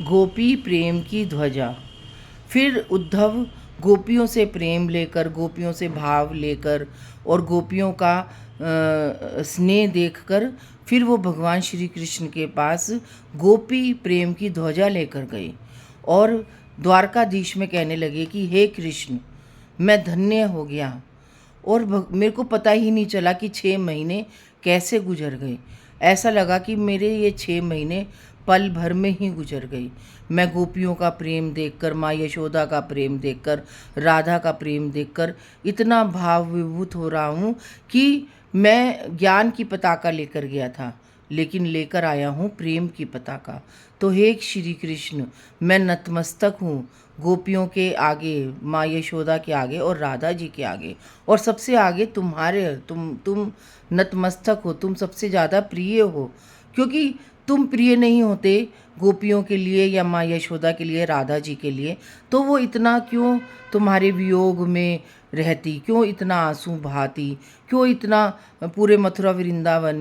गोपी प्रेम की ध्वजा। फिर उद्धव गोपियों से प्रेम लेकर, गोपियों से भाव लेकर और गोपियों का स्नेह देखकर फिर वो भगवान श्री कृष्ण के पास गोपी प्रेम की ध्वजा लेकर गए और द्वारकाधीश में कहने लगे कि हे कृष्ण, मैं धन्य हो गया। और मेरे को पता ही नहीं चला कि 6 महीने कैसे गुजर गए। ऐसा लगा कि मेरे ये 6 महीने पल भर में ही गुजर गई। मैं गोपियों का प्रेम देखकर, माँ यशोदा का प्रेम देखकर, राधा का प्रेम देखकर इतना भाव विभूत हो रहा हूँ कि मैं ज्ञान की पताका लेकर गया था, लेकिन लेकर आया हूँ प्रेम की पताका। तो हे श्री कृष्ण, मैं नतमस्तक हूँ गोपियों के आगे, माँ यशोदा के आगे और राधा जी के आगे, और सबसे आगे तुम्हारे, तुम नतमस्तक हो, तुम सबसे ज़्यादा प्रिय हो। क्योंकि तुम प्रिय नहीं होते गोपियों के लिए या माँ यशोदा के लिए, राधा जी के लिए, तो वो इतना क्यों तुम्हारे वियोग में रहती, क्यों इतना आंसू बहाती, क्यों इतना पूरे मथुरा वृंदावन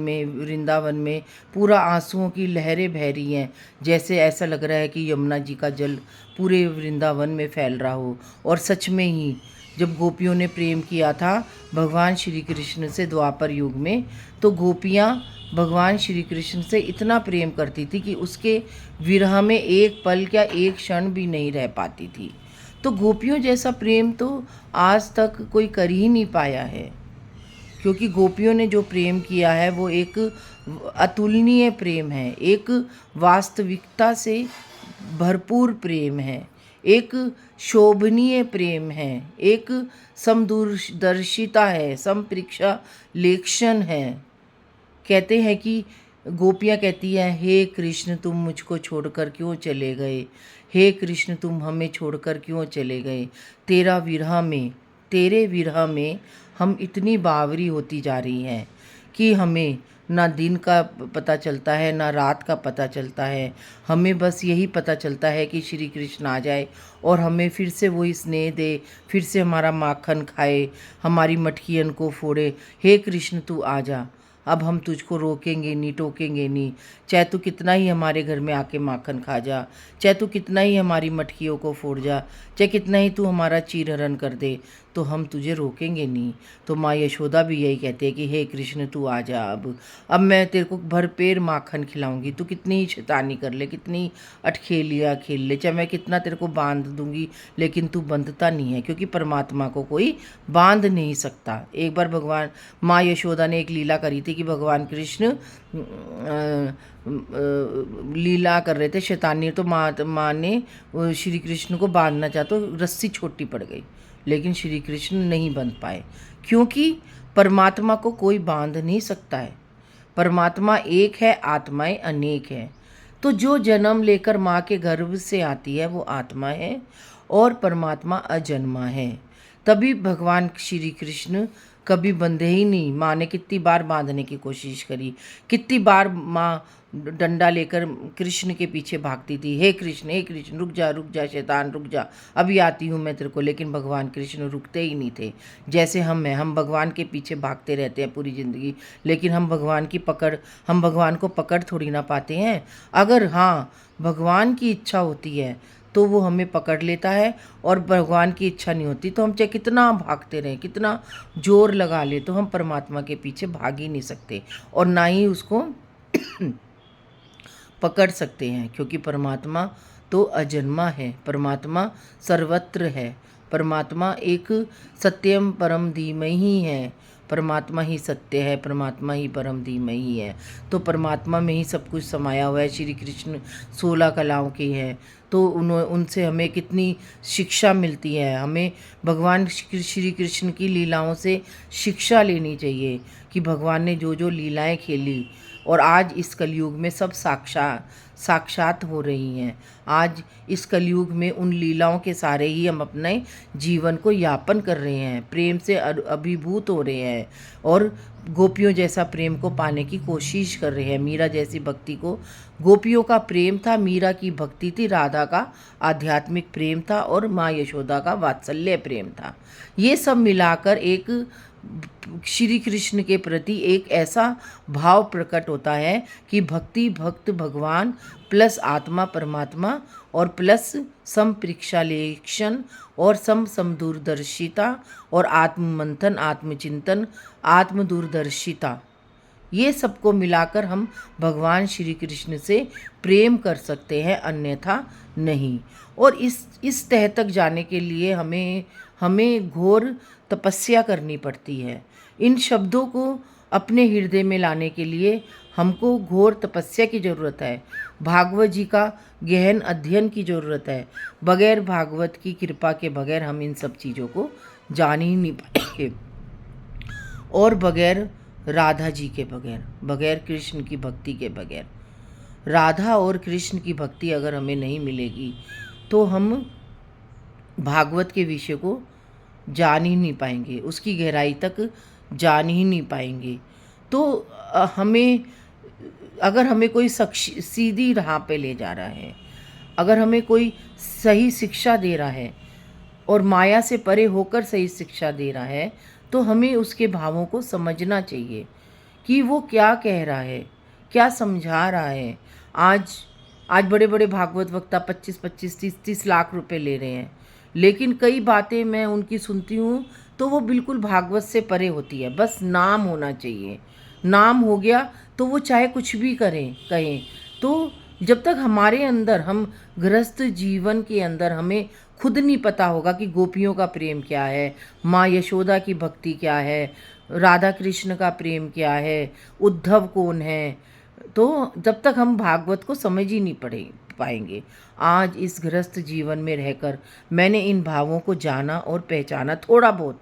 में पूरा आंसुओं की लहरें बह रही हैं, जैसे ऐसा लग रहा है कि यमुना जी का जल पूरे वृंदावन में फैल रहा हो। और सच में ही जब गोपियों ने प्रेम किया था भगवान श्री कृष्ण से द्वापर युग में, तो गोपियाँ भगवान श्री कृष्ण से इतना प्रेम करती थी कि उसके विरह में एक पल क्या एक क्षण भी नहीं रह पाती थी। तो गोपियों जैसा प्रेम तो आज तक कोई कर ही नहीं पाया है, क्योंकि गोपियों ने जो प्रेम किया है वो एक अतुलनीय प्रेम है, एक वास्तविकता से भरपूर प्रेम है, एक शोभनीय प्रेम है, एक समदूरदर्शिता है, समप्रेक्षा लेक्षण है। कहते हैं कि गोपियाँ कहती हैं, हे कृष्ण तुम मुझको छोड़कर क्यों चले गए, हे कृष्ण तुम हमें छोड़कर क्यों चले गए। तेरे विरह में हम इतनी बावरी होती जा रही हैं कि हमें ना दिन का पता चलता है, ना रात का पता चलता है। हमें बस यही पता चलता है कि श्री कृष्ण आ जाए और हमें फिर से वही स्नेह दे, फिर से हमारा माखन खाए, हमारी मटकियन को फोड़े। हे कृष्ण तू आ जा, अब हम तुझको रोकेंगे नहीं, टोकेंगे नहीं। चाहे तू कितना ही हमारे घर में आके माखन खा जा, चाहे तू कितना ही हमारी मटकियों को फोड़ जा, चाहे कितना ही तू हमारा चीरहरण कर दे, तो हम तुझे रोकेंगे नहीं। तो माँ यशोदा भी यही कहते हैं कि हे कृष्ण तू आ जा, अब मैं तेरे को भरपेट माखन खिलाऊंगी, तू कितनी ही शैतानी कर ले, कितनी अटखेलियाँ खेल ले, चाहे मैं कितना तेरे को बांध दूंगी, लेकिन तू बंधता नहीं है, क्योंकि परमात्मा को कोई बांध नहीं सकता। एक बार भगवान माँ यशोदा ने एक लीला करी थी कि भगवान कृष्ण लीला कर रहे थे, शैतानी, तो माँ ने श्री कृष्ण को बांधना चाहा तो रस्सी छोटी पड़ गई, लेकिन श्री कृष्ण नहीं बंध पाए, क्योंकि परमात्मा को कोई बांध नहीं सकता है। परमात्मा एक है, आत्माएं अनेक हैं। तो जो जन्म लेकर माँ के गर्भ से आती है वो आत्मा है और परमात्मा अजन्मा है। तभी भगवान श्री कृष्ण कभी बंधे ही नहीं। माँ ने कितनी बार बांधने की कोशिश करी, कितनी बार माँ डंडा लेकर कृष्ण के पीछे भागती थी, हे कृष्ण रुक जा शैतान रुक जा, अभी आती हूँ मैं तेरे को। लेकिन भगवान कृष्ण रुकते ही नहीं थे। जैसे हम भगवान के पीछे भागते रहते हैं पूरी ज़िंदगी, लेकिन हम भगवान को पकड़ थोड़ी ना पाते हैं। अगर हाँ भगवान की इच्छा होती है तो वो हमें पकड़ लेता है, और भगवान की इच्छा नहीं होती तो हम चाहे कितना भागते रहें, कितना जोर लगा ले, तो हम परमात्मा के पीछे भाग ही नहीं सकते और ना ही उसको पकड़ सकते हैं, क्योंकि परमात्मा तो अजन्मा है, परमात्मा सर्वत्र है, परमात्मा एक सत्यम परम धीमहि है, परमात्मा ही सत्य है, परमात्मा ही परम धीमहि है। तो परमात्मा में ही सब कुछ समाया हुआ है। श्री कृष्ण 16 कलाओं के हैं, तो उनसे हमें कितनी शिक्षा मिलती है। हमें भगवान श्री कृष्ण की लीलाओं से शिक्षा लेनी चाहिए कि भगवान ने जो जो लीलाएं खेली, और आज इस कलयुग में सब साक्षात हो रही हैं। आज इस कलयुग में उन लीलाओं के सारे ही हम अपने जीवन को यापन कर रहे हैं, प्रेम से अभिभूत हो रहे हैं और गोपियों जैसा प्रेम को पाने की कोशिश कर रहे हैं। मीरा जैसी भक्ति को, गोपियों का प्रेम था, मीरा की भक्ति थी, राधा का आध्यात्मिक प्रेम था और माँ यशोदा का वात्सल्य प्रेम था। ये सब मिलाकर एक श्री कृष्ण के प्रति एक ऐसा भाव प्रकट होता है कि भक्ति भक्त भगवान प्लस आत्मा परमात्मा और प्लस सम प्रेक्षालेक्षण और सम दूरदर्शिता और आत्म मंथन आत्मचिंतन आत्म दूरदर्शिता, ये सबको मिलाकर हम भगवान श्री कृष्ण से प्रेम कर सकते हैं, अन्यथा नहीं। और इस तह तक जाने के लिए हमें घोर तपस्या करनी पड़ती है। इन शब्दों को अपने हृदय में लाने के लिए हमको घोर तपस्या की ज़रूरत है, भागवत जी का गहन अध्ययन की ज़रूरत है। बगैर भागवत की कृपा के बगैर हम इन सब चीज़ों को जान ही नहीं पाएंगे, और बगैर राधा जी के बगैर, बगैर कृष्ण की भक्ति के बगैर, राधा और कृष्ण की भक्ति अगर हमें नहीं मिलेगी तो हम भागवत के विषय को जान ही नहीं पाएंगे, उसकी गहराई तक जान ही नहीं पाएंगे। तो हमें अगर हमें कोई सीधी राह पे ले जा रहा है, अगर हमें कोई सही शिक्षा दे रहा है और माया से परे होकर सही शिक्षा दे रहा है, तो हमें उसके भावों को समझना चाहिए कि वो क्या कह रहा है, क्या समझा रहा है। आज बड़े बड़े भागवत वक्ता 25-25, 30-30 लाख रुपए ले रहे हैं, लेकिन कई बातें मैं उनकी सुनती हूँ तो वो बिल्कुल भागवत से परे होती है। बस नाम होना चाहिए, नाम हो गया तो वो चाहे कुछ भी कहें। तो जब तक हमारे अंदर, हम गृहस्थ जीवन के अंदर हमें खुद नहीं पता होगा कि गोपियों का प्रेम क्या है, माँ यशोदा की भक्ति क्या है, राधा कृष्ण का प्रेम क्या है, उद्धव कौन है, तो जब तक हम भागवत को समझ ही नहीं पाएंगे। आज इस गृहस्थ जीवन में रहकर मैंने इन भावों को जाना और पहचाना, थोड़ा बहुत,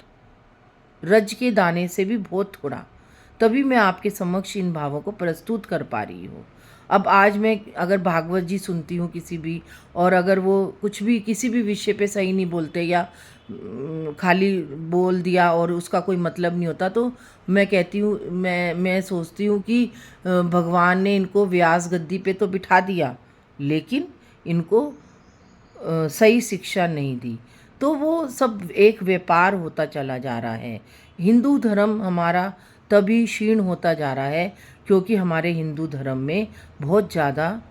रज के दाने से भी बहुत थोड़ा, तभी मैं आपके समक्ष इन भावों को प्रस्तुत कर पा रही हूँ। अब आज मैं अगर भागवत जी सुनती हूँ किसी भी, और अगर वो कुछ भी किसी भी विषय पे सही नहीं बोलते या खाली बोल दिया और उसका कोई मतलब नहीं होता, तो मैं कहती हूँ, मैं सोचती हूँ कि भगवान ने इनको व्यास गद्दी पे तो बिठा दिया, लेकिन इनको सही शिक्षा नहीं दी, तो वो सब एक व्यापार होता चला जा रहा है। हिंदू धर्म हमारा तभी क्षीण होता जा रहा है क्योंकि हमारे हिंदू धर्म में बहुत ज़्यादा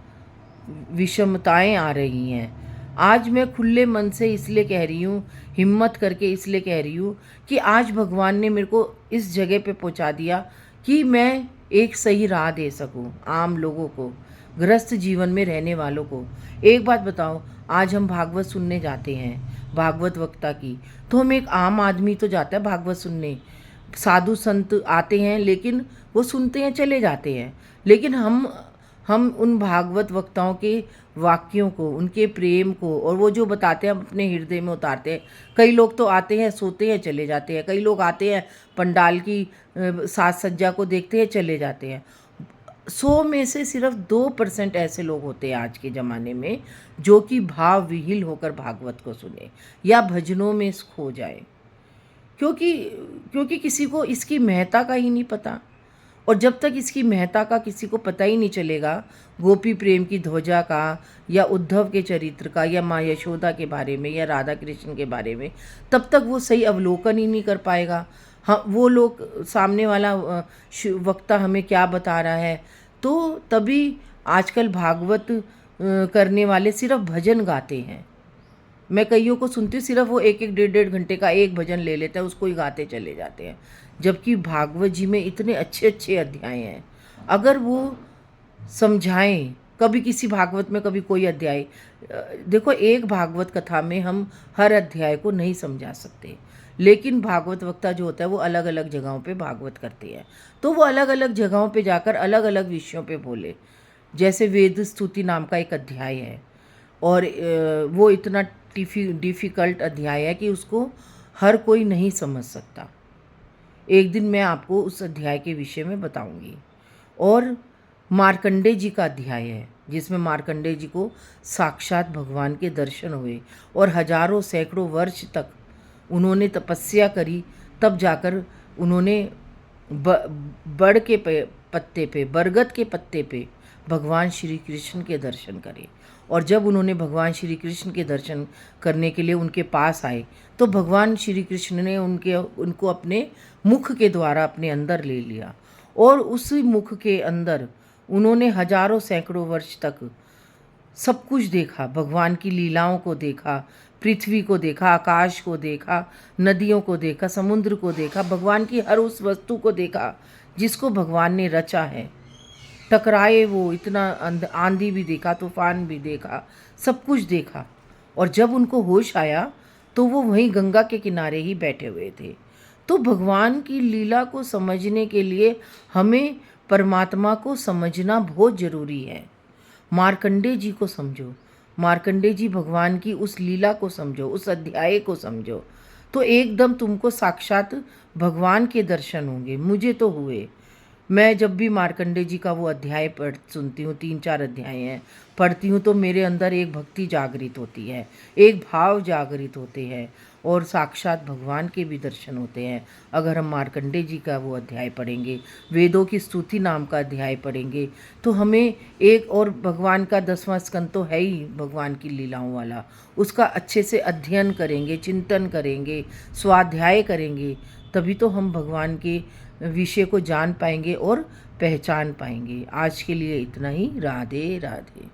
विषमताएं आ रही हैं। आज मैं खुले मन से इसलिए कह रही हूँ, हिम्मत करके इसलिए कह रही हूँ कि आज भगवान ने मेरे को इस जगह पे पहुँचा दिया कि मैं एक सही राह दे सकूँ आम लोगों को, गृहस्थ जीवन में रहने वालों को। एक बात बताओ, आज हम भागवत सुनने जाते हैं भागवत वक्ता की, तो हम एक आम आदमी तो जाता है भागवत सुनने, साधु संत आते हैं लेकिन वो सुनते हैं चले जाते हैं, लेकिन हम उन भागवत वक्ताओं के वाक्यों को, उनके प्रेम को, और वो जो बताते हैं हम अपने हृदय में उतारते हैं। कई लोग तो आते हैं, सोते हैं, चले जाते हैं, कई लोग आते हैं, पंडाल की साज सज्जा को देखते हैं, चले जाते हैं। 100 में से सिर्फ 2% ऐसे लोग होते हैं आज के ज़माने में जो कि भाव विहीन होकर भागवत को सुने या भजनों में खो जाए, क्योंकि किसी को इसकी महत्ता का ही नहीं पता। और जब तक इसकी महत्ता का किसी को पता ही नहीं चलेगा, गोपी प्रेम की ध्वजा का या उद्धव के चरित्र का या माँ यशोदा के बारे में या राधा कृष्ण के बारे में, तब तक वो सही अवलोकन ही नहीं कर पाएगा। हाँ, वो लोग, सामने वाला वक्ता हमें क्या बता रहा है, तो तभी आजकल भागवत करने वाले सिर्फ भजन गाते हैं। मैं कईयों को सुनती हूँ, सिर्फ वो 1-1, 1.5 घंटे का एक भजन ले लेते हैं, उसको ही गाते चले जाते हैं, जबकि भागवत जी में इतने अच्छे अच्छे अध्याय हैं। अगर वो समझाएं, कभी किसी भागवत में कभी कोई अध्याय, देखो एक भागवत कथा में हम हर अध्याय को नहीं समझा सकते, लेकिन भागवत वक्ता जो होता है वो अलग अलग जगहों पे भागवत करते हैं, तो वो अलग अलग जगहों पे जाकर अलग अलग विषयों पे बोले। जैसे वेद स्तुति नाम का एक अध्याय है, और वो इतना डिफ़िकल्ट अध्याय है कि उसको हर कोई नहीं समझ सकता। एक दिन मैं आपको उस अध्याय के विषय में बताऊंगी। और मार्कंडे जी का अध्याय है जिसमें मार्कंडे जी को साक्षात भगवान के दर्शन हुए और हजारों सैकड़ों वर्ष तक उन्होंने तपस्या करी, तब जाकर उन्होंने बड़ के पत्ते पे, बरगद के पत्ते पे भगवान श्री कृष्ण के दर्शन करे। और जब उन्होंने भगवान श्री कृष्ण के दर्शन करने के लिए उनके पास आए तो भगवान श्री कृष्ण ने उनको अपने मुख के द्वारा अपने अंदर ले लिया, और उसी मुख के अंदर उन्होंने हजारों सैकड़ों वर्ष तक सब कुछ देखा, भगवान की लीलाओं को देखा, पृथ्वी को देखा, आकाश को देखा, नदियों को देखा, समुद्र को देखा, भगवान की हर उस वस्तु को देखा जिसको भगवान ने रचा है। टकराए वो, इतना आंधी भी देखा, तूफान भी देखा, सब कुछ देखा। और जब उनको होश आया तो वो वहीं गंगा के किनारे ही बैठे हुए थे। तो भगवान की लीला को समझने के लिए हमें परमात्मा को समझना बहुत ज़रूरी है। मार्कंडे जी को समझो, मार्कंडे जी भगवान की उस लीला को समझो, उस अध्याय को समझो, तो एकदम तुमको साक्षात भगवान के दर्शन होंगे। मुझे तो हुए। मैं जब भी मार्कंडे जी का वो अध्याय सुनती हूँ, 3-4 अध्याय हैं, पढ़ती हूँ, तो मेरे अंदर एक भक्ति जागृत होती है, एक भाव जागृत होते हैं, और साक्षात भगवान के भी दर्शन होते हैं। अगर हम मार्कंडे जी का वो अध्याय पढ़ेंगे, वेदों की स्तुति नाम का अध्याय पढ़ेंगे, तो हमें एक, और भगवान का 10वां स्कंद तो है ही भगवान की लीलाओं वाला, उसका अच्छे से अध्ययन करेंगे, चिंतन करेंगे, स्वाध्याय करेंगे, तभी तो हम भगवान के विषय को जान पाएंगे और पहचान पाएंगे। आज के लिए इतना ही। राधे राधे।